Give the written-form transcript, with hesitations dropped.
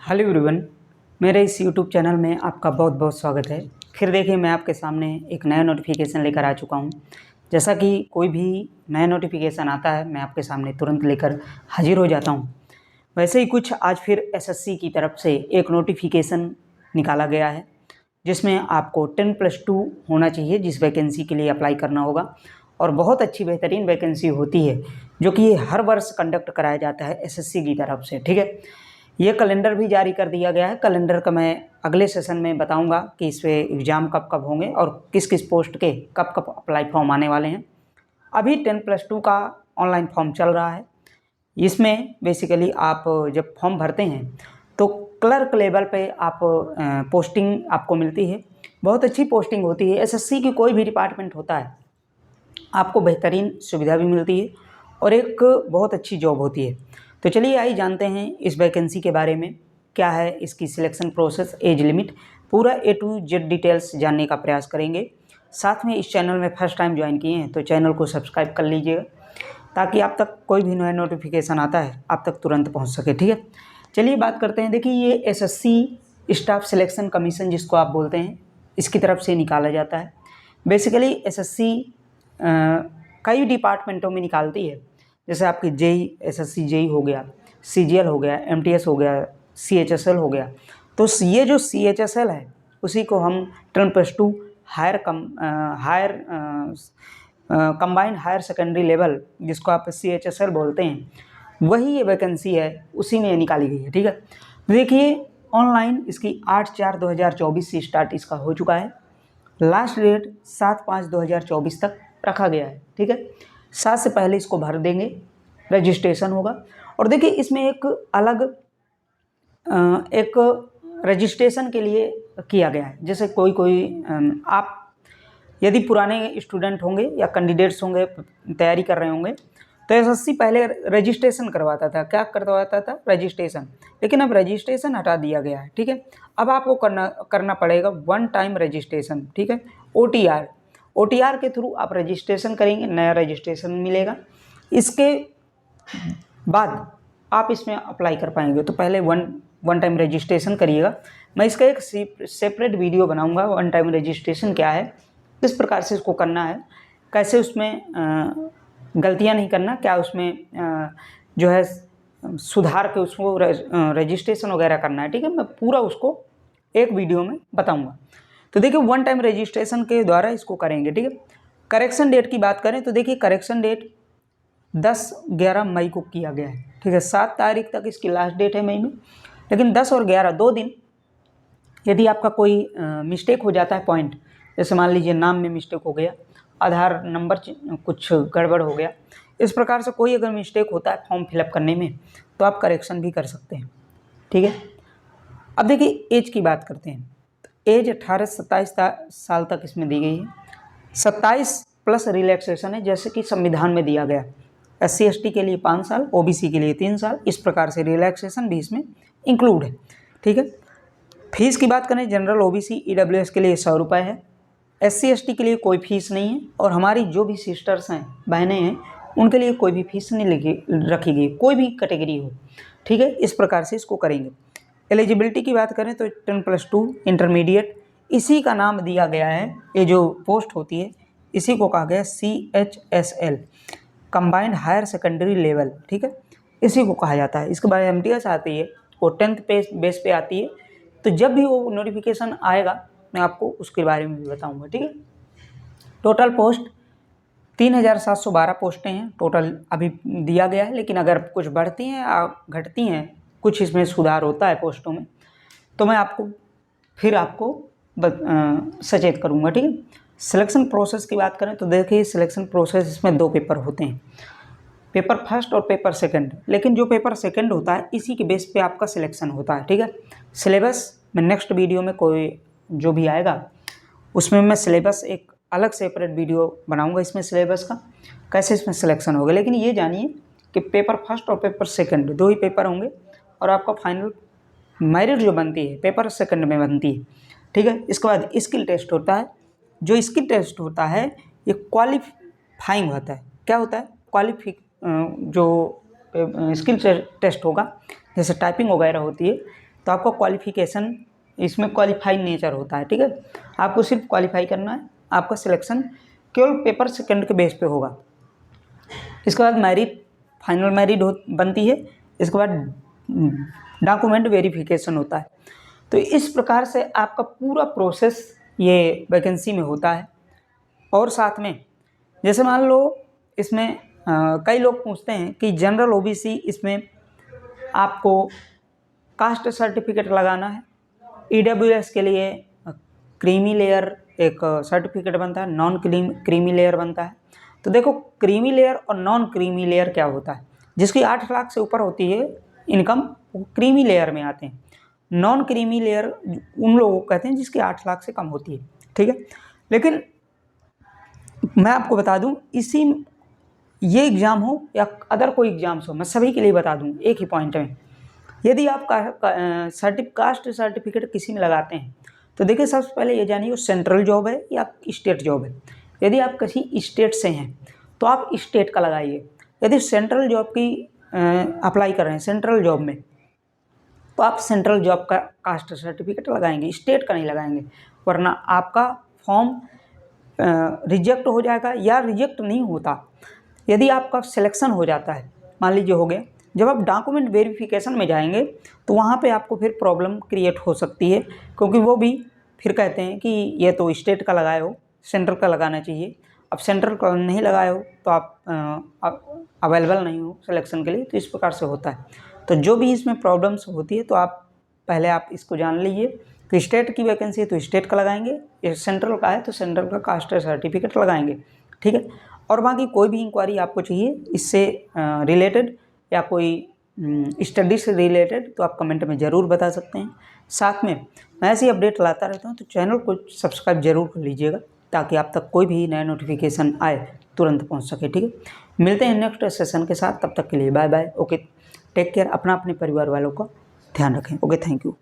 Hello everyone, मेरे इस YouTube channel में आपका बहुत बहुत स्वागत है। फिर देखिए मैं आपके सामने एक नया नोटिफिकेशन लेकर आ चुका हूं। जैसा कि कोई भी नया नोटिफिकेशन आता है मैं आपके सामने तुरंत लेकर हाजिर हो जाता हूं। वैसे ही कुछ आज फिर एसएससी की तरफ से एक नोटिफिकेशन निकाला गया है जिसमें आपको 10+2 होना चाहिए जिस वैकेंसी के लिए अप्लाई करना होगा। और बहुत अच्छी बेहतरीन वैकेंसी होती है जो कि ये हर वर्ष कंडक्ट कराया जाता है एसएससी की तरफ से। ठीक है, ये कैलेंडर भी जारी कर दिया गया है। कैलेंडर का मैं अगले सेशन में बताऊंगा कि इस पे एग्ज़ाम कब कब होंगे और किस किस पोस्ट के कब कब अप्लाई फॉर्म आने वाले हैं। अभी 10+2 का ऑनलाइन फॉर्म चल रहा है। इसमें बेसिकली आप जब फॉर्म भरते हैं तो क्लर्क लेवल पे आप पोस्टिंग आपको मिलती है। बहुत अच्छी पोस्टिंग होती है। एसएससी की कोई भी डिपार्टमेंट होता है आपको बेहतरीन सुविधा भी मिलती है और एक बहुत अच्छी जॉब होती है। तो चलिए आइए जानते हैं इस वैकेंसी के बारे में, क्या है इसकी सिलेक्शन प्रोसेस, एज लिमिट, पूरा A to Z डिटेल्स जानने का प्रयास करेंगे। साथ में इस चैनल में फर्स्ट टाइम ज्वाइन किए हैं तो चैनल को सब्सक्राइब कर लीजिएगा ताकि आप तक कोई भी नया नोटिफिकेशन आता है आप तक तुरंत पहुंच सके। ठीक है, चलिए बात करते हैं। देखिए ये एसएससी स्टाफ सिलेक्शन कमीशन जिसको आप बोलते हैं, इसकी तरफ से निकाला जाता है। बेसिकली एसएससी कई डिपार्टमेंटों में निकालती है। जैसे आपकी जेई, एसएससी जेई हो गया, सीजीएल हो गया, एमटीएस हो गया, सीएचएसएल हो गया। तो ये जो सीएचएसएल है उसी को हम 10+2 कंबाइंड हायर सेकेंडरी लेवल जिसको आप सीएचएसएल बोलते हैं, वही ये वैकेंसी है, उसी में निकाली गई है। ठीक है, देखिए ऑनलाइन इसकी 8/4/2024 से स्टार्ट इसका हो चुका है। लास्ट डेट 7/5/2024 तक रखा गया है। ठीक है, 7 से पहले इसको भर देंगे, रजिस्ट्रेशन होगा। और देखिए इसमें एक अलग एक रजिस्ट्रेशन के लिए किया गया है। जैसे कोई आप यदि पुराने स्टूडेंट होंगे या कैंडिडेट्स होंगे, तैयारी कर रहे होंगे, तो एसएससी पहले रजिस्ट्रेशन करवाता था। क्या करवाता था? रजिस्ट्रेशन। लेकिन अब रजिस्ट्रेशन हटा दिया गया है। ठीक है, अब आपको करना पड़ेगा वन टाइम रजिस्ट्रेशन। ठीक है, ओटीआर के थ्रू आप रजिस्ट्रेशन करेंगे, नया रजिस्ट्रेशन मिलेगा। इसके बाद आप इसमें अप्लाई कर पाएंगे। तो पहले वन टाइम रजिस्ट्रेशन करिएगा। मैं इसका एक सेपरेट वीडियो बनाऊंगा, वन टाइम रजिस्ट्रेशन क्या है, किस प्रकार से इसको करना है, कैसे उसमें गलतियां नहीं करना, क्या उसमें जो है सुधार के उसको रजिस्ट्रेशन वगैरह करना है। ठीक है, मैं पूरा उसको एक वीडियो में बताऊंगा। तो देखिए वन टाइम रजिस्ट्रेशन के द्वारा इसको करेंगे। ठीक है, करेक्शन डेट की बात करें तो देखिए करेक्शन डेट 10-11 मई को किया गया है। ठीक है, 7 तारीख तक इसकी लास्ट डेट है मई में, लेकिन 10 और 11 2 दिन यदि आपका कोई मिस्टेक हो जाता है, पॉइंट जैसे मान लीजिए नाम में मिस्टेक हो गया, आधार नंबर कुछ गड़बड़ हो गया, इस प्रकार से कोई अगर मिस्टेक होता है फॉर्म फिलअप करने में तो आप करेक्शन भी कर सकते हैं। ठीक है, अब देखिए एज की बात करते हैं। एज 18 से 27 साल तक इसमें दी गई है। 27 प्लस रिलैक्सेशन है जैसे कि संविधान में दिया गया। SC ST के लिए 5 साल, OBC के लिए 3 साल, इस प्रकार से रिलैक्सेशन भी इसमें इंक्लूड है। ठीक है, फीस की बात करें जनरल OBC EWS के लिए 100 रुपये है। SC ST के लिए कोई फीस नहीं है और हमारी जो भी सिस्टर्स हैं, बहनें हैं, उनके लिए कोई भी फीस नहीं रखी गई, कोई भी कैटेगरी हो। ठीक है, इस प्रकार से इसको करेंगे। एलिजिबिलिटी की बात करें तो 10+2 इंटरमीडिएट, इसी का नाम दिया गया है। ये जो पोस्ट होती है इसी को कहा गया CHSL combined higher secondary level. ठीक है, इसी को कहा जाता है। इसके बाद MTS आती है, वो 10th बेस पे आती है। तो जब भी वो नोटिफिकेशन आएगा मैं आपको उसके बारे में भी बताऊंगा। ठीक है, टोटल पोस्ट 3712 पोस्टें हैं टोटल अभी दिया गया है। लेकिन अगर कुछ बढ़ती हैं या घटती हैं, कुछ इसमें सुधार होता है पोस्टों में, तो मैं आपको सचेत करूंगा। ठीक है, सिलेक्शन प्रोसेस की बात करें तो देखिए सिलेक्शन प्रोसेस इसमें 2 पेपर होते हैं, पेपर फर्स्ट और पेपर सेकंड। लेकिन जो पेपर सेकंड होता है इसी के बेस पे आपका सिलेक्शन होता है। ठीक है, सिलेबस में नेक्स्ट वीडियो में कोई जो भी आएगा उसमें मैं सिलेबस एक अलग सेपरेट वीडियो बनाऊंगा इसमें सिलेबस का, कैसे इसमें सिलेक्शन होगा। लेकिन ये जानिए कि पेपर फर्स्ट और पेपर सेकंड 2 ही पेपर होंगे और आपका फाइनल मेरिट जो बनती है पेपर सेकंड में बनती है। ठीक है, इसके बाद स्किल टेस्ट होता है। जो स्किल टेस्ट होता है ये क्वालिफाइंग होता है। क्या होता है? जो स्किल टेस्ट होगा, जैसे टाइपिंग वगैरह होती है, तो आपका क्वालिफिकेशन इसमें क्वालिफाइड नेचर होता है, ठीक है। आपको सिर्फ क्वालिफाई करना है, आपका सिलेक्शन केवल पेपर सेकंड के बेस पे होगा। इसके बाद मेरिट, फाइनल मेरिट बनती है। इसके बाद डॉक्यूमेंट वेरिफिकेशन होता है। तो इस प्रकार से आपका पूरा प्रोसेस ये वैकेंसी में होता है। और साथ में जैसे मान लो इसमें कई लोग पूछते हैं कि जनरल ओबीसी इसमें आपको कास्ट सर्टिफिकेट लगाना है। ईडब्ल्यूएस के लिए क्रीमी लेयर एक सर्टिफिकेट बनता है, नॉन क्रीमी लेयर बनता है। तो देखो क्रीमी लेयर और नॉन क्रीमी लेयर क्या होता है। जिसकी 8 लाख से ऊपर होती है इनकम, वो क्रीमी लेयर में आते हैं। नॉन क्रीमी लेयर उन लोगों को कहते हैं जिसकी 8 लाख से कम होती है, ठीक है। लेकिन मैं आपको बता दूं, ये एग्ज़ाम हो या अदर कोई एग्ज़ाम्स हो, मैं सभी के लिए बता दूं एक ही पॉइंट में। यदि आप कास्ट सर्टिफिकेट किसी में लगाते हैं तो देखिए सबसे पहले ये जानिए वो सेंट्रल जॉब है या स्टेट जॉब है। यदि आप किसी स्टेट से हैं तो आप स्टेट का लगाइए। यदि सेंट्रल जॉब की अप्लाई कर रहे हैं सेंट्रल जॉब में, तो आप सेंट्रल जॉब का कास्ट सर्टिफिकेट लगाएंगे, स्टेट का नहीं लगाएंगे, वरना आपका फॉर्म रिजेक्ट हो जाएगा। या रिजेक्ट नहीं होता, यदि आपका सिलेक्शन हो जाता है, मान लीजिए हो गया, जब आप डॉक्यूमेंट वेरिफिकेशन में जाएंगे तो वहाँ पे आपको फिर प्रॉब्लम क्रिएट हो सकती है, क्योंकि वो भी फिर कहते हैं कि ये तो स्टेट का लगाए हो, सेंट्रल का लगाना चाहिए। अब सेंट्रल का नहीं लगाए हो तो आप अवेलेबल नहीं हो सिलेक्शन के लिए, तो इस प्रकार से होता है। तो जो भी इसमें प्रॉब्लम्स होती है तो पहले आप इसको जान लीजिए कि स्टेट की वैकेंसी है तो स्टेट का लगाएंगे, ये सेंट्रल का है तो सेंट्रल का कास्ट सर्टिफिकेट लगाएंगे, ठीक है। और बाकी कोई भी इंक्वायरी आपको चाहिए इससे रिलेटेड या कोई स्टडी से रिलेटेड तो आप कमेंट में ज़रूर बता सकते हैं। साथ में मैं ऐसी अपडेट लाता रहता हूँ, तो चैनल को सब्सक्राइब जरूर कर लीजिएगा ताकि आप तक कोई भी नया नोटिफिकेशन आए तुरंत पहुँच सके, ठीक है। मिलते हैं नेक्स्ट सेशन के साथ, तब तक के लिए bye bye. Okay, take care. अपना अपने परिवार वालों का ध्यान रखें। Okay, thank you.